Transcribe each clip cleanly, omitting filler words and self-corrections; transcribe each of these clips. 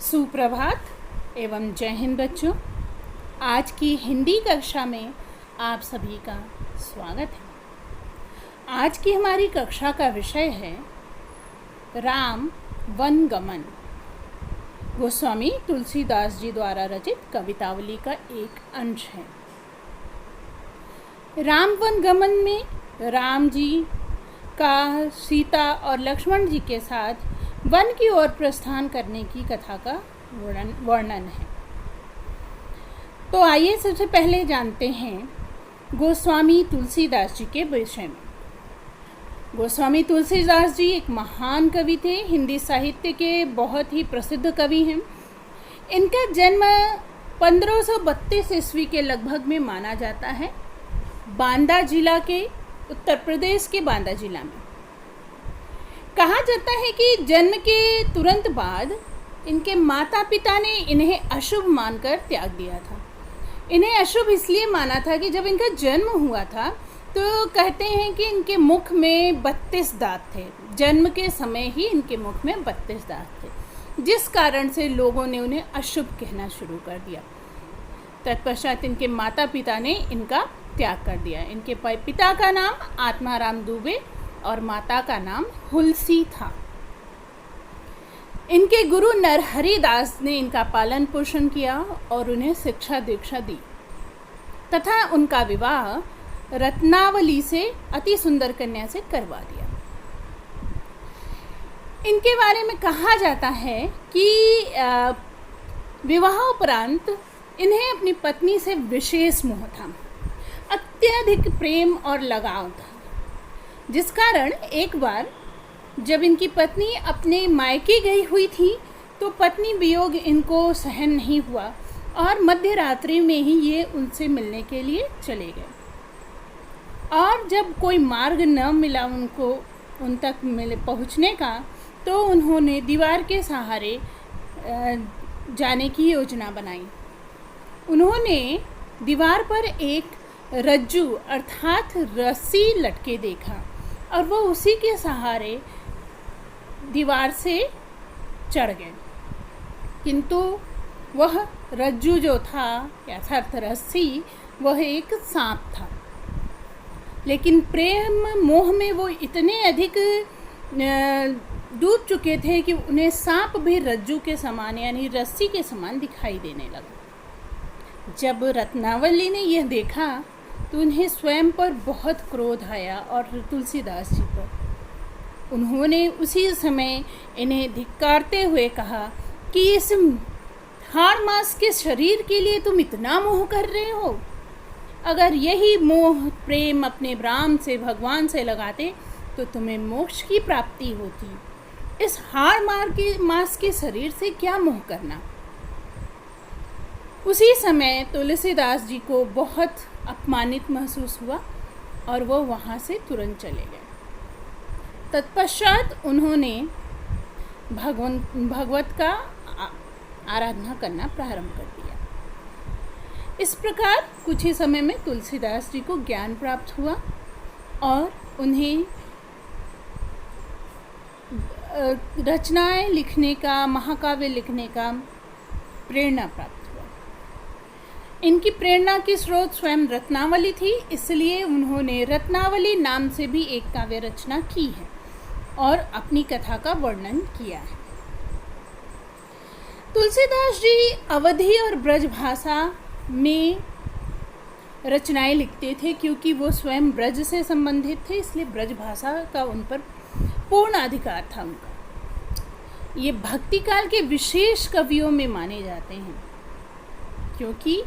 सुप्रभात एवं जय हिंद बच्चों। आज की हिंदी कक्षा में आप सभी का स्वागत है। आज की हमारी कक्षा का विषय है राम वन गमन। गोस्वामी तुलसीदास जी द्वारा रचित कवितावली का एक अंश है। राम वन गमन में राम जी का सीता और लक्ष्मण जी के साथ वन की ओर प्रस्थान करने की कथा का वर्णन है। तो आइए सबसे पहले जानते हैं गोस्वामी तुलसीदास जी के विषय में। गोस्वामी तुलसीदास जी एक महान कवि थे, हिंदी साहित्य के बहुत ही प्रसिद्ध कवि हैं। इनका जन्म 1532 ईस्वी के लगभग में माना जाता है, बांदा जिला के उत्तर प्रदेश के बांदा जिला में। कहा जाता है कि जन्म के तुरंत बाद इनके माता पिता ने इन्हें अशुभ मानकर त्याग दिया था। इन्हें अशुभ इसलिए माना था कि जब इनका जन्म हुआ था तो कहते हैं कि इनके मुख में 32 दांत थे। जन्म के समय ही इनके मुख में 32 दांत थे, जिस कारण से लोगों ने उन्हें अशुभ कहना शुरू कर दिया। तत्पश्चात इनके माता पिता ने इनका त्याग कर दिया। इनके पिता का नाम आत्माराम दुबे और माता का नाम हुलसी था। इनके गुरु नरहरि दास ने इनका पालन पोषण किया और उन्हें शिक्षा दीक्षा दी तथा उनका विवाह रत्नावली से अति सुंदर कन्या से करवा दिया। इनके बारे में कहा जाता है कि विवाह उपरांत इन्हें अपनी पत्नी से विशेष मोह था, अत्यधिक प्रेम और लगाव था, जिस कारण एक बार जब इनकी पत्नी अपने मायके गई हुई थी तो पत्नी वियोग इनको सहन नहीं हुआ और मध्य रात्रि में ही ये उनसे मिलने के लिए चले गए। और जब कोई मार्ग न मिला उनको उन तक पहुंचने का, तो उन्होंने दीवार के सहारे जाने की योजना बनाई। उन्होंने दीवार पर एक रज्जू अर्थात रस्सी लटके देखा और वो उसी के सहारे दीवार से चढ़ गए, किंतु वह रज्जू जो था अर्थात रस्सी वह एक सांप था। लेकिन प्रेम मोह में वो इतने अधिक डूब चुके थे कि उन्हें सांप भी रज्जू के समान यानी रस्सी के समान दिखाई देने लगा। जब रत्नावली ने यह देखा तो उन्हें स्वयं पर बहुत क्रोध आया और तुलसीदास जी पर। उन्होंने उसी समय इन्हें धिक्कारते हुए कहा कि इस हाड़ मांस के शरीर के लिए तुम इतना मोह कर रहे हो। अगर यही मोह प्रेम अपने राम से भगवान से लगाते तो तुम्हें मोक्ष की प्राप्ति होती। इस हाड़ मांस के शरीर से क्या मोह करना। उसी समय तुलसीदास जी को बहुत अपमानित महसूस हुआ और वो वहाँ से तुरंत चले गए। तत्पश्चात उन्होंने भगवत का आराधना करना प्रारंभ कर दिया। इस प्रकार कुछ ही समय में तुलसीदास जी को ज्ञान प्राप्त हुआ और उन्हें रचनाएं लिखने का, महाकाव्य लिखने का प्रेरणा प्राप्त। इनकी प्रेरणा की स्रोत स्वयं रत्नावली थी, इसलिए उन्होंने रत्नावली नाम से भी एक काव्य रचना की है और अपनी कथा का वर्णन किया है। तुलसीदास जी अवधी और ब्रज भाषा में रचनाएं लिखते थे, क्योंकि वो स्वयं ब्रज से संबंधित थे, इसलिए ब्रज भाषा का उन पर पूर्ण अधिकार था उनका। ये भक्ति काल के विशेष कवियों में माने जाते हैं, क्योंकि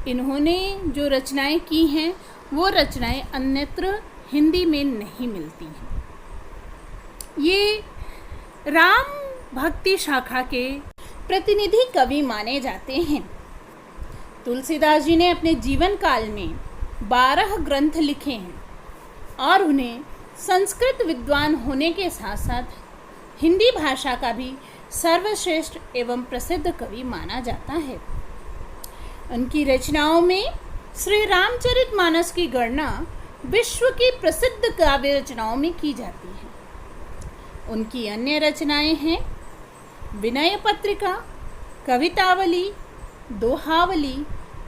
इन्होंने जो रचनाएं की हैं वो रचनाएं अन्यत्र हिंदी में नहीं मिलती हैं। ये राम भक्ति शाखा के प्रतिनिधि कवि माने जाते हैं। तुलसीदास जी ने अपने जीवन काल में 12 ग्रंथ लिखे हैं और उन्हें संस्कृत विद्वान होने के साथ साथ हिंदी भाषा का भी सर्वश्रेष्ठ एवं प्रसिद्ध कवि माना जाता है। उनकी रचनाओं में श्री रामचरितमानस की गणना विश्व की प्रसिद्ध काव्य रचनाओं में की जाती है। उनकी अन्य रचनाएं हैं विनय पत्रिका, कवितावली, दोहावली,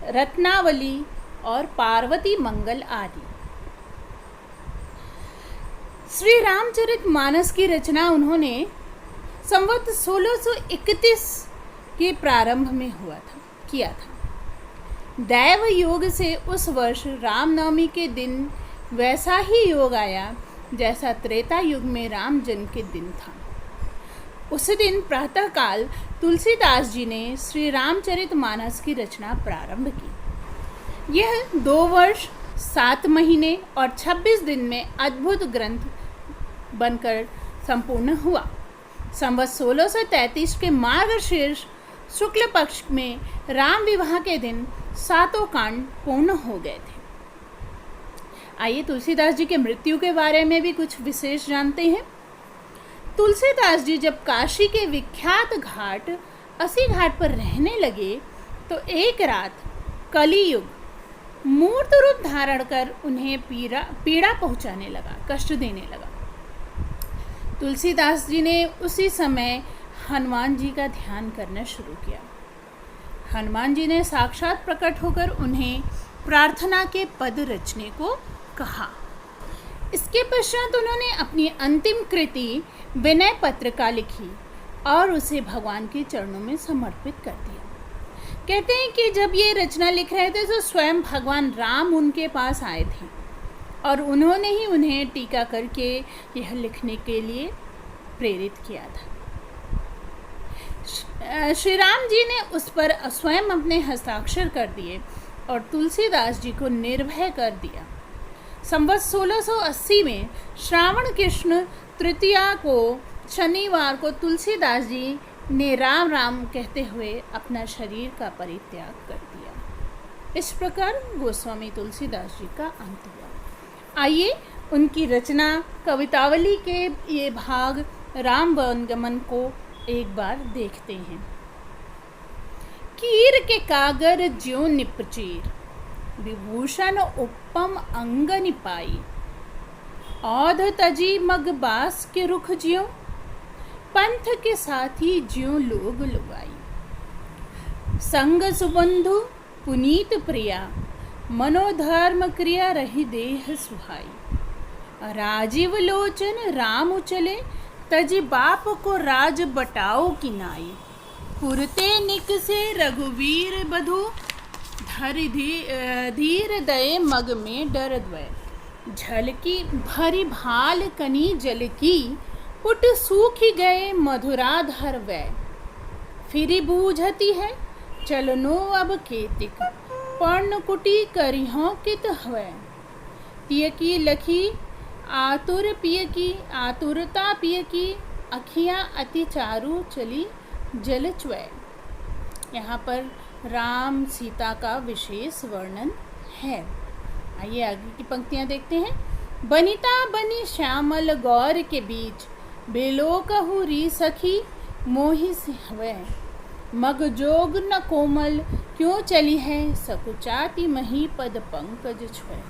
रत्नावली और पार्वती मंगल आदि। श्री रामचरितमानस की रचना उन्होंने संवत 1631 के प्रारंभ में किया था। दैव योग से उस वर्ष रामनवमी के दिन वैसा ही योग आया जैसा त्रेता युग में राम जन्म के दिन था। उस दिन प्रातःकाल तुलसीदास जी ने श्री रामचरितमानस की रचना प्रारंभ की। यह 2 वर्ष 7 महीने और 26 दिन में अद्भुत ग्रंथ बनकर संपूर्ण हुआ। संवत 1633 के मार्गशीर्ष शुक्ल पक्ष में राम विवाह के दिन 7 कांड पूर्ण हो गए थे। आइए तुलसीदास जी के मृत्यु के बारे में भी कुछ विशेष जानते हैं। तुलसीदास जी जब काशी के विख्यात घाट अस्सी घाट पर रहने लगे तो एक रात कलियुग मूर्त रूप धारण कर उन्हें पीड़ा पहुंचाने लगा, कष्ट देने लगा। तुलसीदास जी ने उसी समय हनुमान जी का ध्यान करना शुरू किया। हनुमान जी ने साक्षात प्रकट होकर उन्हें प्रार्थना के पद रचने को कहा। इसके पश्चात उन्होंने अपनी अंतिम कृति विनय पत्रिका लिखी और उसे भगवान के चरणों में समर्पित कर दिया। कहते हैं कि जब ये रचना लिख रहे थे तो स्वयं भगवान राम उनके पास आए थे और उन्होंने ही उन्हें टीका करके यह लिखने के लिए प्रेरित किया था। श्री राम जी ने उस पर स्वयं अपने हस्ताक्षर कर दिए और तुलसीदास जी को निर्भय कर दिया। संवत 1680 में श्रावण कृष्ण तृतीया को शनिवार को तुलसीदास जी ने राम राम कहते हुए अपना शरीर का परित्याग कर दिया। इस प्रकार गोस्वामी तुलसीदास जी का अंत हुआ। आइए उनकी रचना कवितावली के ये भाग राम वनगमन को एक बार देखते हैं। कीर के कागर ज्यों निपचीर, विभूषण उपम अंग निपाई। औध तजी मग बास के रुख ज्यों, पंथ के साथी ज्यों लोग लुगाई। संग सुबंधु पुनीत प्रिया, मनोधर्म क्रिया रही देह सुहाई। राजीव लोचन राम उचले, तजी बाप को राज बटाओ की नाई। पुरते निक से रघुवीर बधु, धीर दये मग में डर द्वय। झलकी भरी भाल कनी जल की, पुट सूखी गए मधुराधर वै। फिरी बूझती है चलनो अब केतिक, पर्ण कुटी करिहों कित हवै। पिय की लखी आतुर पिय की, आतुरता पिय की, अखियाँ अति चारु चली जल च्वै। यहाँ पर राम सीता का विशेष वर्णन है। आइए आगे की पंक्तियाँ देखते हैं। बनिता बनी श्यामल गौर के बीच, बेलोकहु री सखी मोहि सिंहवै। मग जोग न कोमल क्यों चली है, सकुचाति मही पद पंकज छुए।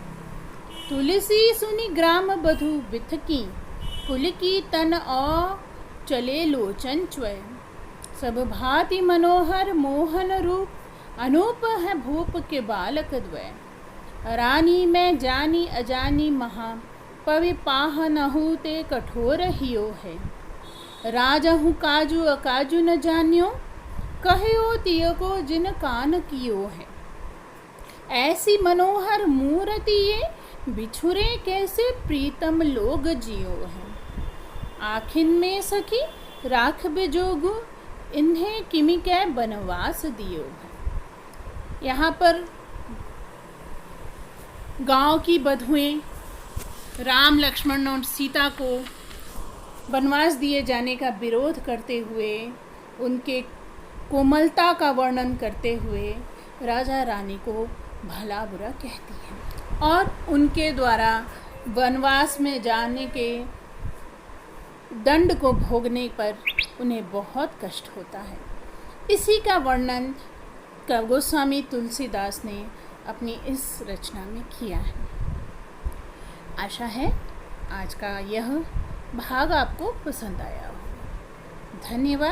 तुलसी सुनि ग्राम बधु बिथकी, पुलकी तन औ चले लोचन च्वै। सब भांति मनोहर मोहन रूप, अनूप है भूप के बालक द्वय। रानी मैं जानी अजानी महा, पवि पाह नहु ते कठोर हियो है। राजहु काजू अकाजू न जान्यो, कहो तिय को जिन कान कियो है। ऐसी मनोहर मूर्ति ये, बिछुरे कैसे प्रीतम लोग जियो है। आखिन में सखी राख बेजोगु, इन्हें किमि कै बनवास दियो है। यहाँ पर गांव की बधुएं राम लक्ष्मण और सीता को वनवास दिए जाने का विरोध करते हुए, उनके कोमलता का वर्णन करते हुए राजा रानी को भला बुरा कहती हैं और उनके द्वारा वनवास में जाने के दंड को भोगने पर उन्हें बहुत कष्ट होता है। इसी का वर्णन गोस्वामी तुलसीदास ने अपनी इस रचना में किया है। आशा है आज का यह भाग आपको पसंद आया हो। धन्यवाद।